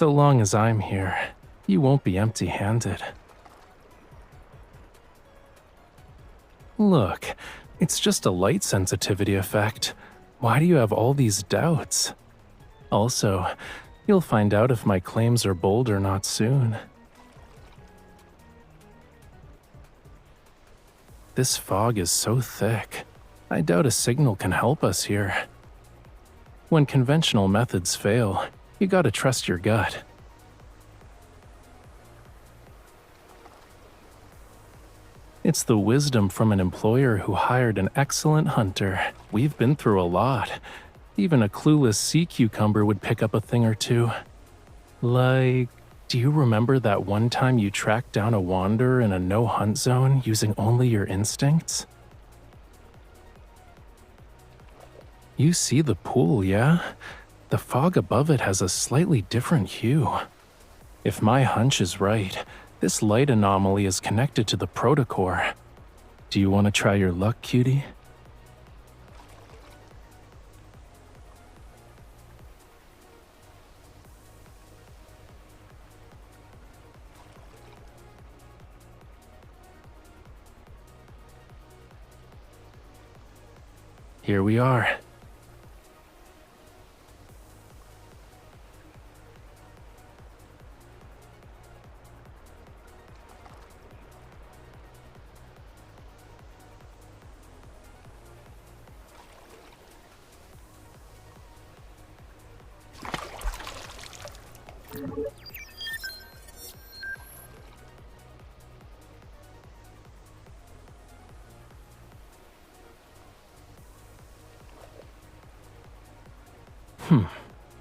So long as I'm here, you won't be empty-handed. Look, it's just a light sensitivity effect. Why do you have all these doubts? Also, you'll find out if my claims are bold or not soon. This fog is so thick, I doubt a signal can help us here. When conventional methods fail, you gotta trust your gut. It's the wisdom from an employer who hired an excellent hunter. We've been through a lot. Even a clueless sea cucumber would pick up a thing or two. Like, do you remember that one time you tracked down a wanderer in a no-hunt zone using only your instincts? You see the pool, yeah? The fog above it has a slightly different hue. If my hunch is right, this light anomaly is connected to the protocore. Do you want to try your luck, cutie? Here we are.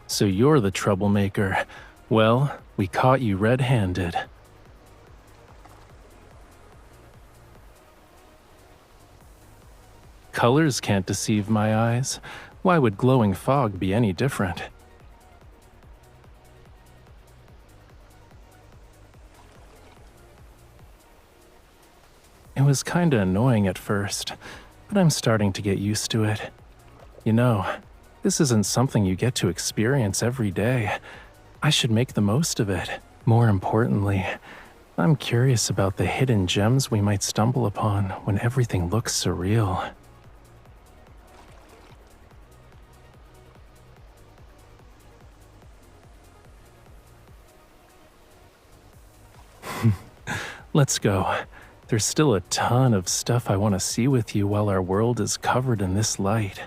So you're the troublemaker. Well, we caught you red-handed. Colors can't deceive my eyes. Why would glowing fog be any different? It was kinda annoying at first, but I'm starting to get used to it. You know, this isn't something you get to experience every day. I should make the most of it. More importantly, I'm curious about the hidden gems we might stumble upon when everything looks surreal. Let's go. There's still a ton of stuff I want to see with you while our world is covered in this light.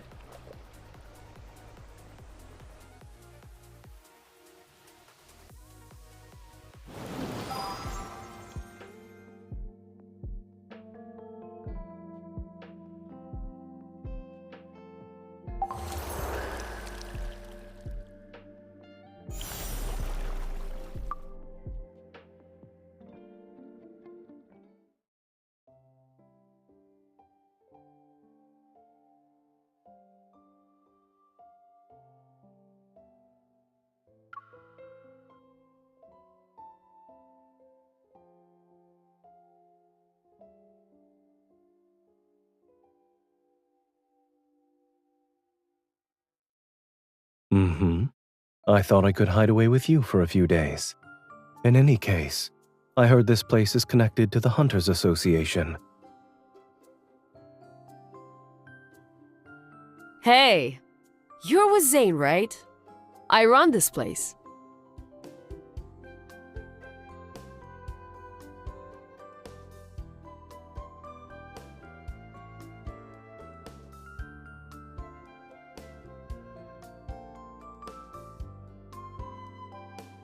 I thought I could hide away with you for a few days. In any case, I heard this place is connected to the Hunters Association. Hey, you're with Zane, right? I run this place.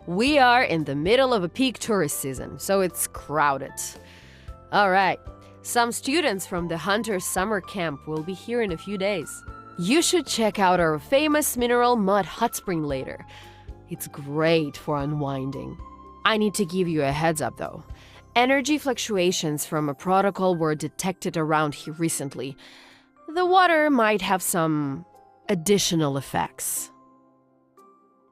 We are in the middle of a peak tourist season, so it's crowded. All right, some students from the Hunter's summer camp will be here in a few days. You should check out our famous mineral mud hot spring later. It's great for unwinding. I need to give you a heads up though. Energy fluctuations from a protocol were detected around here recently. The water might have some additional effects.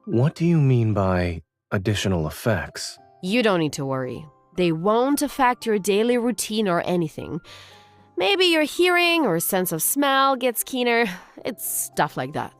What do you mean by additional effects? You don't need to worry. They won't affect your daily routine or anything. Maybe your hearing or sense of smell gets keener. It's stuff like that.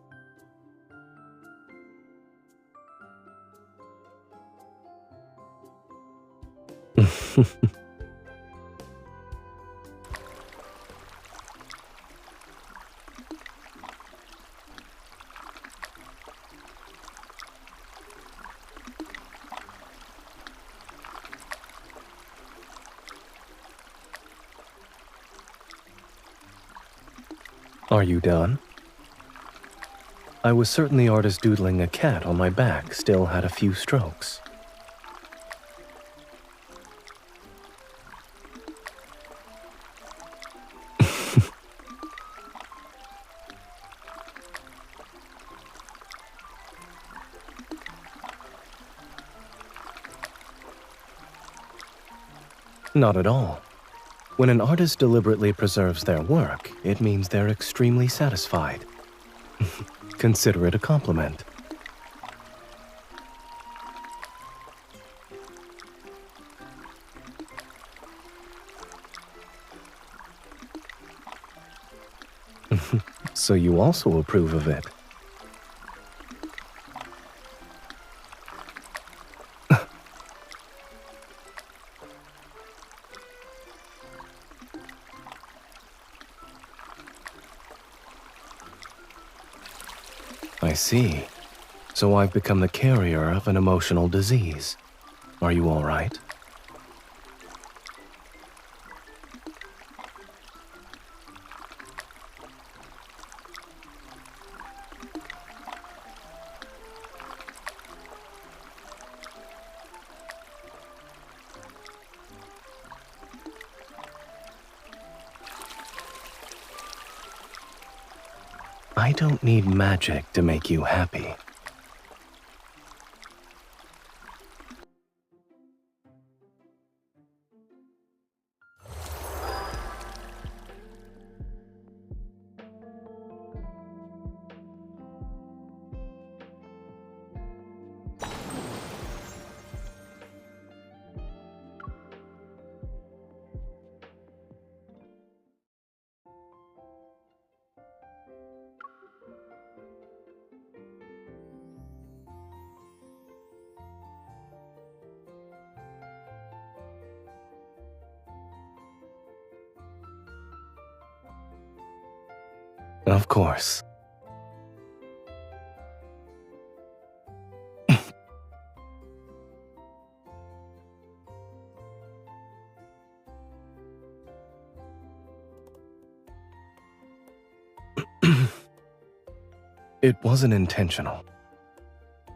Are you done? I was certain the artist doodling a cat on my back still had a few strokes. Not at all. When an artist deliberately preserves their work, it means they're extremely satisfied. Consider it a compliment. So you also approve of it? I see. So I've become the carrier of an emotional disease. Are you all right? I don't need magic to make you happy. Of course. It wasn't intentional.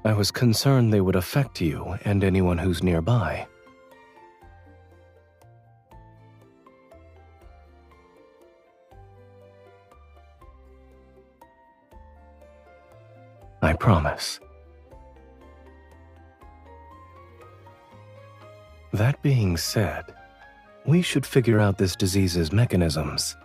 I was concerned they would affect you and anyone who's nearby. I promise. That being said, we should figure out this disease's mechanisms.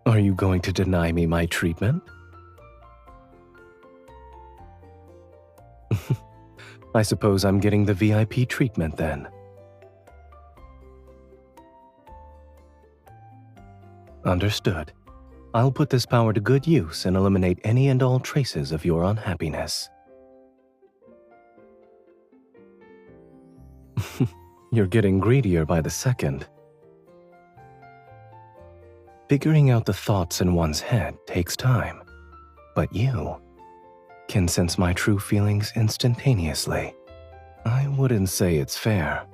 Are you going to deny me my treatment? I suppose I'm getting the VIP treatment then. Understood. I'll put this power to good use and eliminate any and all traces of your unhappiness. You're getting greedier by the second. Figuring out the thoughts in one's head takes time, but you can sense my true feelings instantaneously. I wouldn't say it's fair.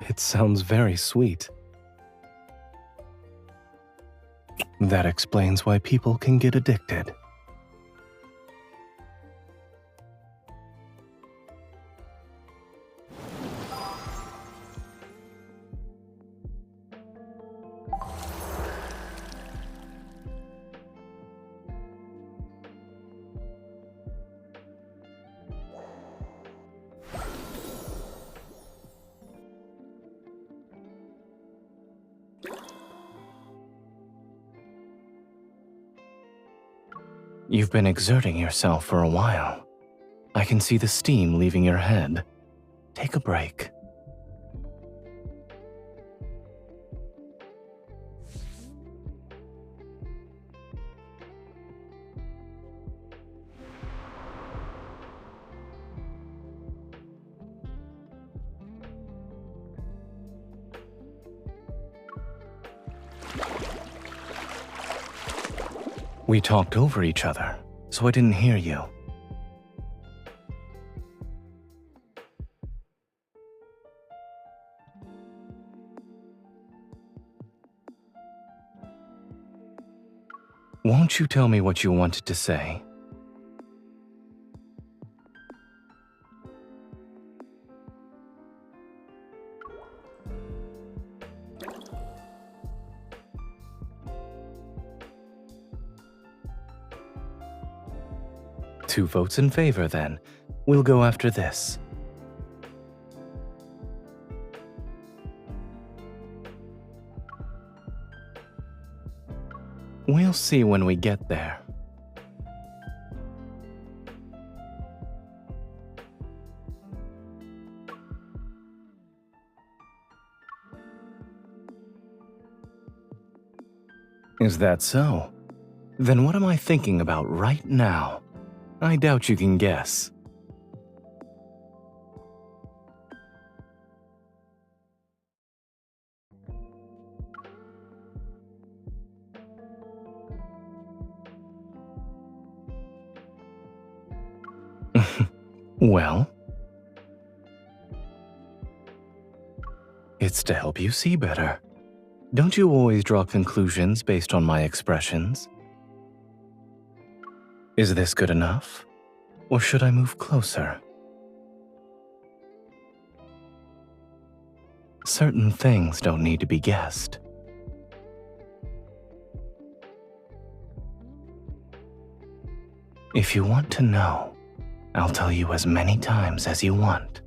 It sounds very sweet. That explains why people can get addicted. You've been exerting yourself for a while. I can see the steam leaving your head. Take a break. We talked over each other, so I didn't hear you. Won't you tell me what you wanted to say? Two votes in favor, then. We'll go after this. We'll see when we get there. Is that so? Then what am I thinking about right now? I doubt you can guess. Well, it's to help you see better. Don't you always draw conclusions based on my expressions? Is this good enough? Or should I move closer? Certain things don't need to be guessed. If you want to know, I'll tell you as many times as you want.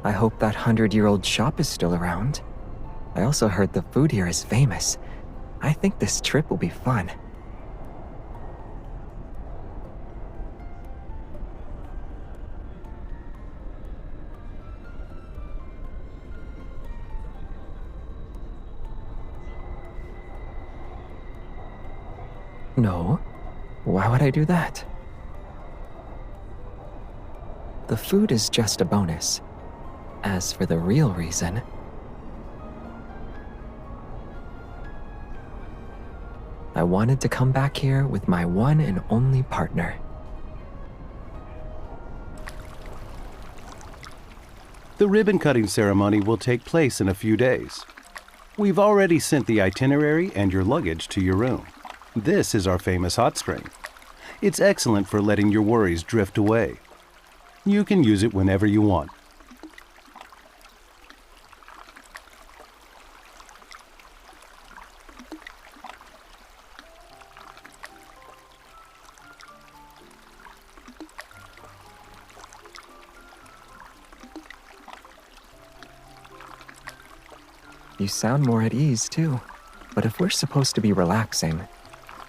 I hope that 100-year-old shop is still around. I also heard the food here is famous. I think this trip will be fun. No, why would I do that? The food is just a bonus. As for the real reason, I wanted to come back here with my one and only partner. The ribbon-cutting ceremony will take place in a few days. We've already sent the itinerary and your luggage to your room. This is our famous hot spring. It's excellent for letting your worries drift away. You can use it whenever you want. You sound more at ease, too. But if we're supposed to be relaxing,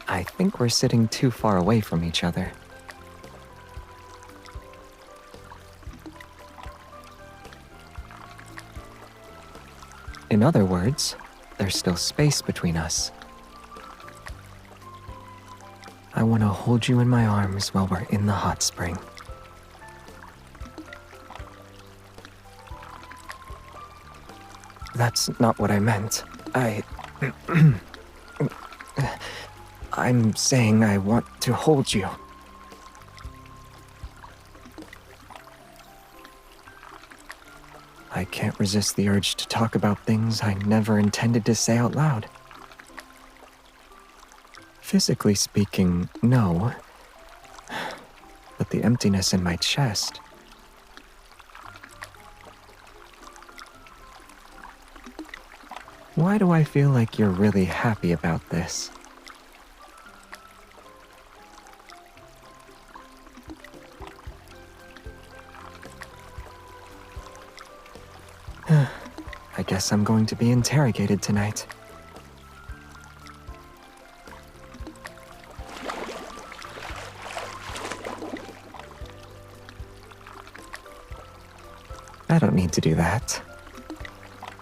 I think we're sitting too far away from each other. In other words, there's still space between us. I want to hold you in my arms while we're in the hot spring. That's not what I meant. I'm saying I want to hold you. I can't resist the urge to talk about things I never intended to say out loud. Physically speaking, no. But the emptiness in my chest. Why do I feel like you're really happy about this? I guess I'm going to be interrogated tonight. I don't need to do that.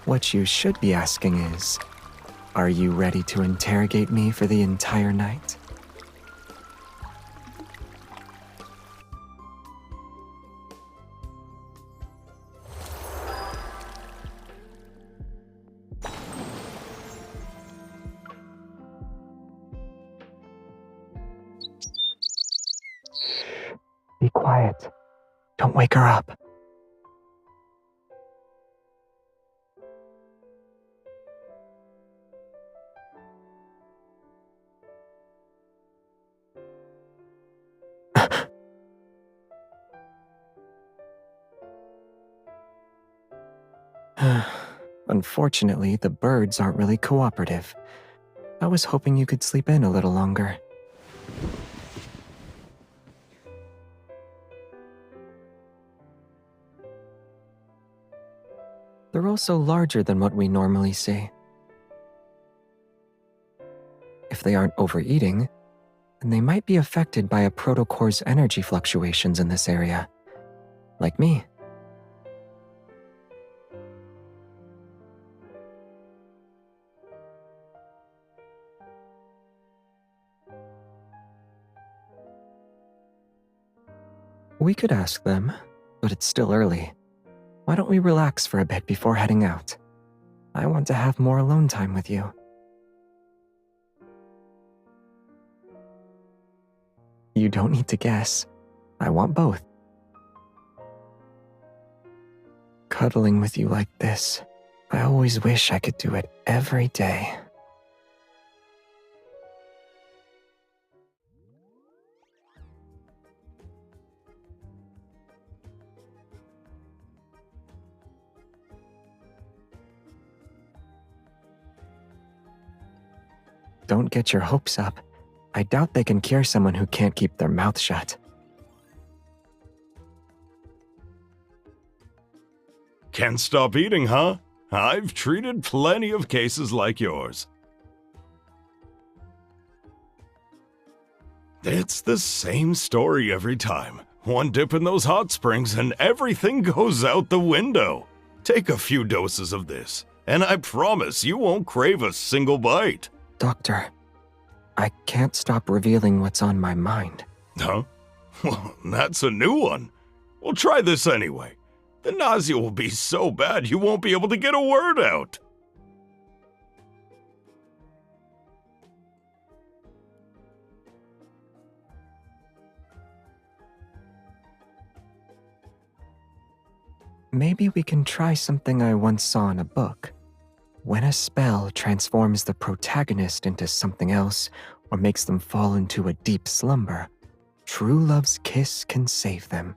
What you should be asking is, are you ready to interrogate me for the entire night? Be quiet. Don't wake her up. Unfortunately, the birds aren't really cooperative. I was hoping you could sleep in a little longer. They're also larger than what we normally see. If they aren't overeating, then they might be affected by a protocore's energy fluctuations in this area. Like me. We could ask them, but it's still early. Why don't we relax for a bit before heading out? I want to have more alone time with you. You don't need to guess. I want both. Cuddling with you like this, I always wish I could do it every day. Don't get your hopes up. I doubt they can cure someone who can't keep their mouth shut. Can't stop eating, huh? I've treated plenty of cases like yours. It's the same story every time. One dip in those hot springs and everything goes out the window. Take a few doses of this, and I promise you won't crave a single bite. Doctor, I can't stop revealing what's on my mind. Huh? Well, that's a new one. Well, try this anyway. The nausea will be so bad you won't be able to get a word out. Maybe we can try something I once saw in a book. When a spell transforms the protagonist into something else or makes them fall into a deep slumber, true love's kiss can save them.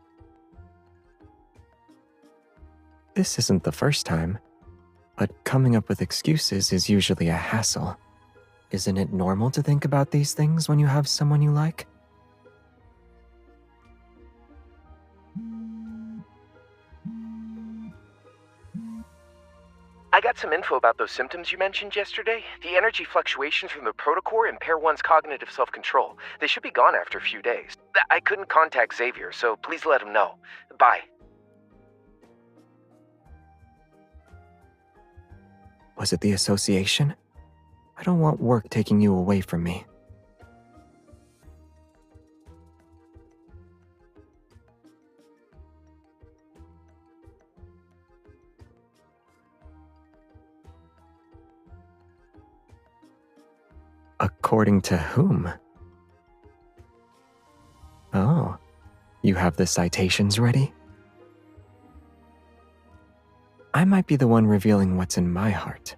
This isn't the first time, but coming up with excuses is usually a hassle. Isn't it normal to think about these things when you have someone you like? I got some info about those symptoms you mentioned yesterday. The energy fluctuations from the protocore impair one's cognitive self-control. They should be gone after a few days. I couldn't contact Xavier, so please let him know. Bye. Was it the association? I don't want work taking you away from me. According to whom? Oh, you have the citations ready? I might be the one revealing what's in my heart,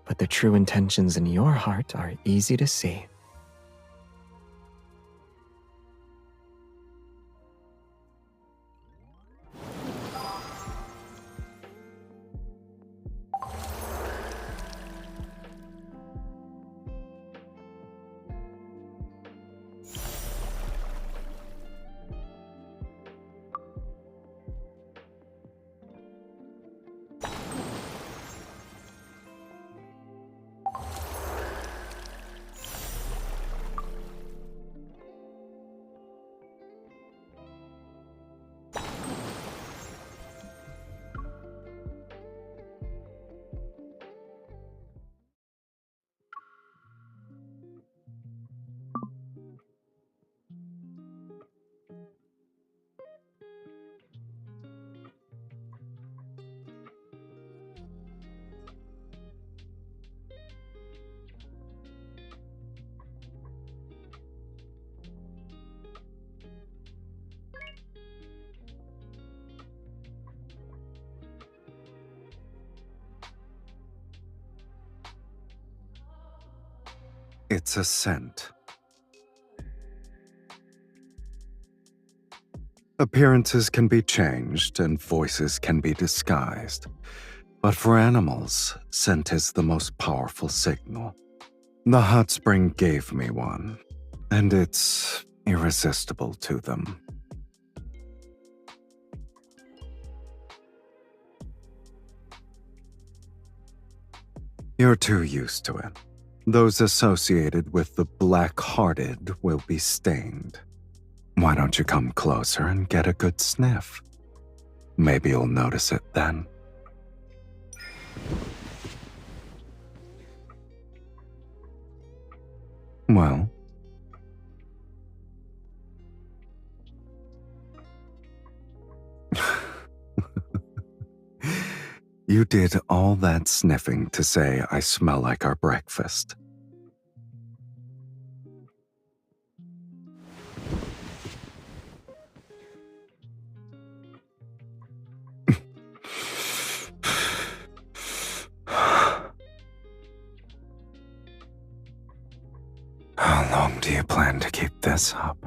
but the true intentions in your heart are easy to see. It's a scent. Appearances can be changed and voices can be disguised. But for animals, scent is the most powerful signal. The hot spring gave me one, and it's irresistible to them. You're too used to it. Those associated with the black-hearted will be stained. Why don't you come closer and get a good sniff? Maybe you'll notice it then. Well, you did all that sniffing to say I smell like our breakfast. How long do you plan to keep this up?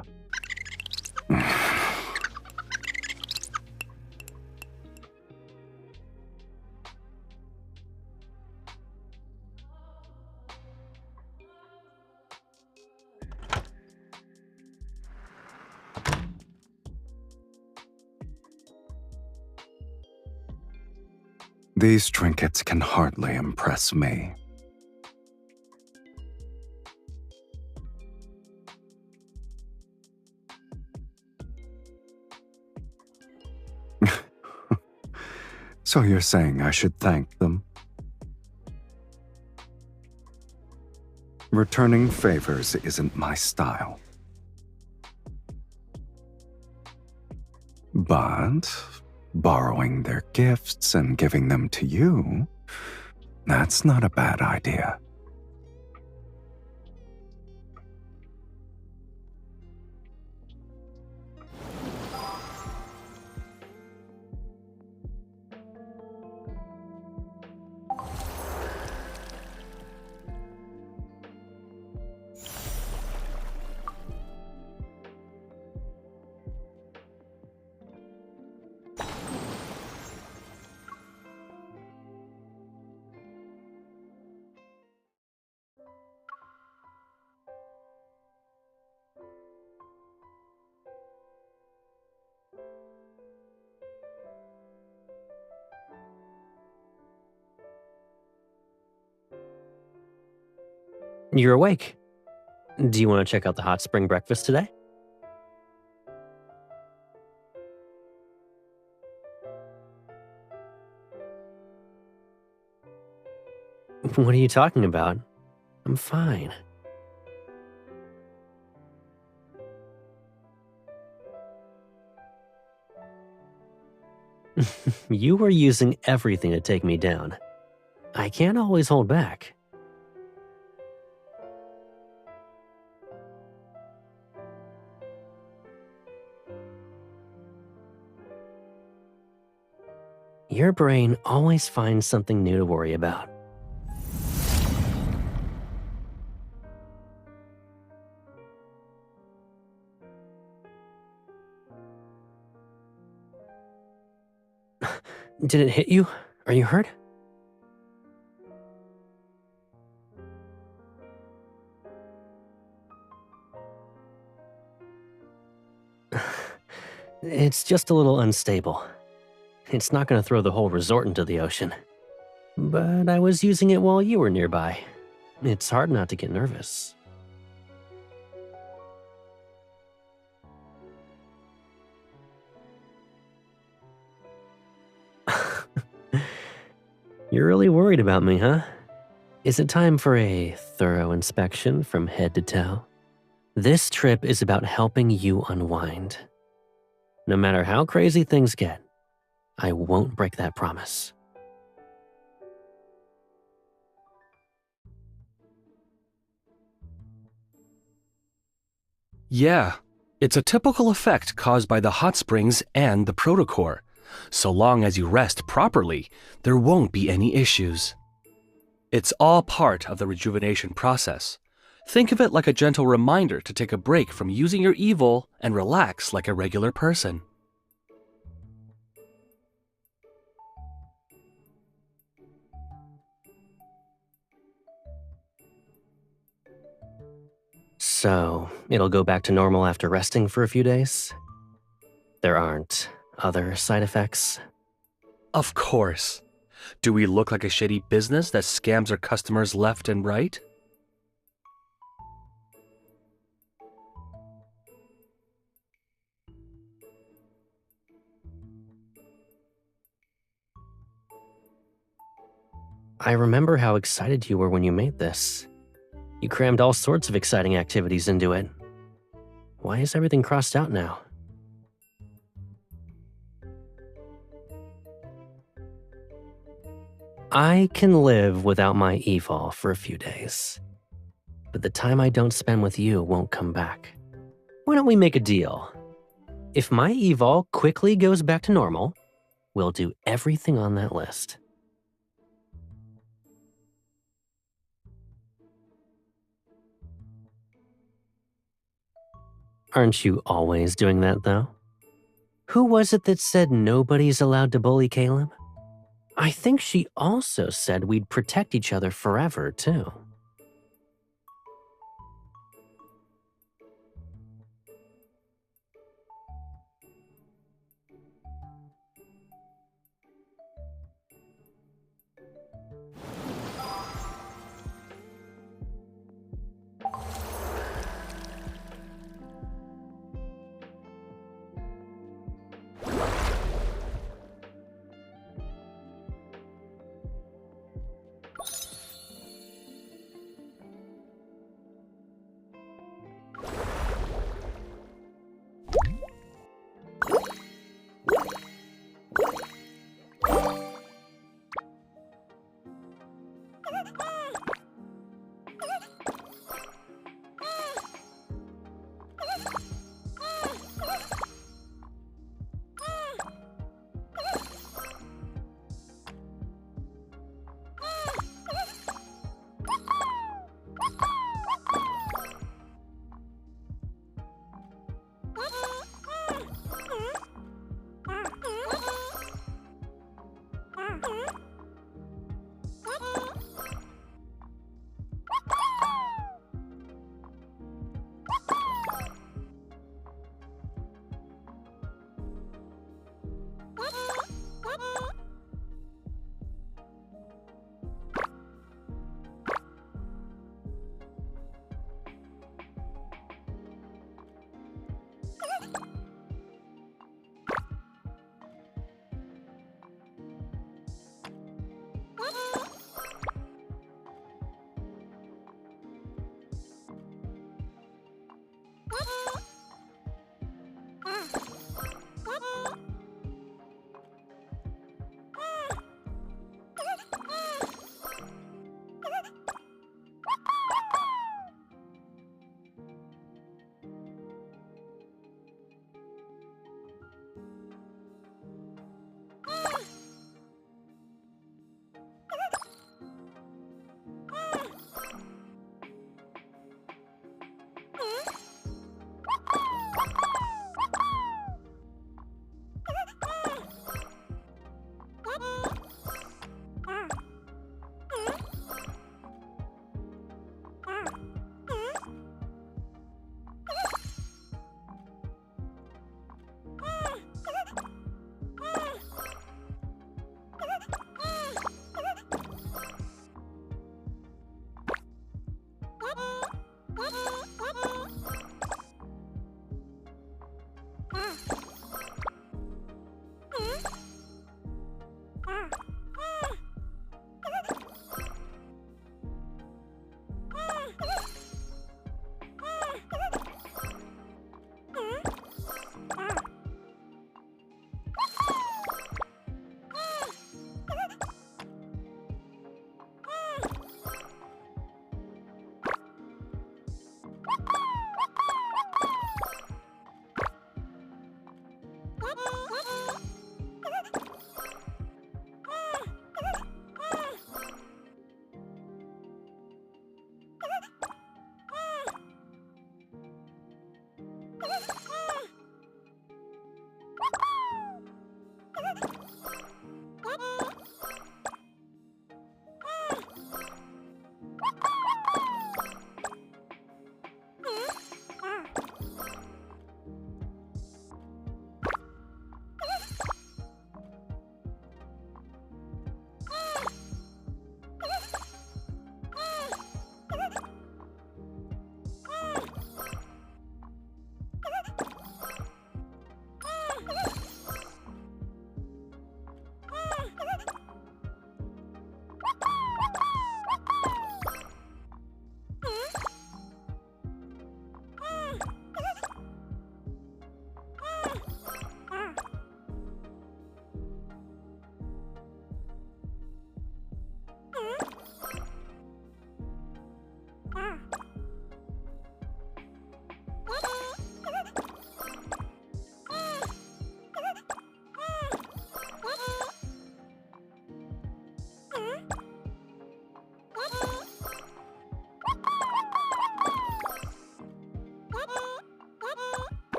These trinkets can hardly impress me. So you're saying I should thank them? Returning favors isn't my style. But borrowing their gifts and giving them to you, that's not a bad idea. You're awake. Do you want to check out the hot spring breakfast today? What are you talking about? I'm fine. You were using everything to take me down. I can't always hold back. Your brain always finds something new to worry about. Did it hit you? Are you hurt? It's just a little unstable. It's not going to throw the whole resort into the ocean. But I was using it while you were nearby. It's hard not to get nervous. You're really worried about me, huh? Is it time for a thorough inspection from head to toe? This trip is about helping you unwind. No matter how crazy things get, I won't break that promise. Yeah, it's a typical effect caused by the hot springs and the protocore. So long as you rest properly, there won't be any issues. It's all part of the rejuvenation process. Think of it like a gentle reminder to take a break from using your evil and relax like a regular person. So, it'll go back to normal after resting for a few days? There aren't other side effects? Of course. Do we look like a shady business that scams our customers left and right? I remember how excited you were when you made this. You crammed all sorts of exciting activities into it. Why is everything crossed out now? I can live without my evil for a few days. But the time I don't spend with you won't come back. Why don't we make a deal? If my evil quickly goes back to normal, we'll do everything on that list. Aren't you always doing that, though? Who was it that said nobody's allowed to bully Caleb? I think she also said we'd protect each other forever, too.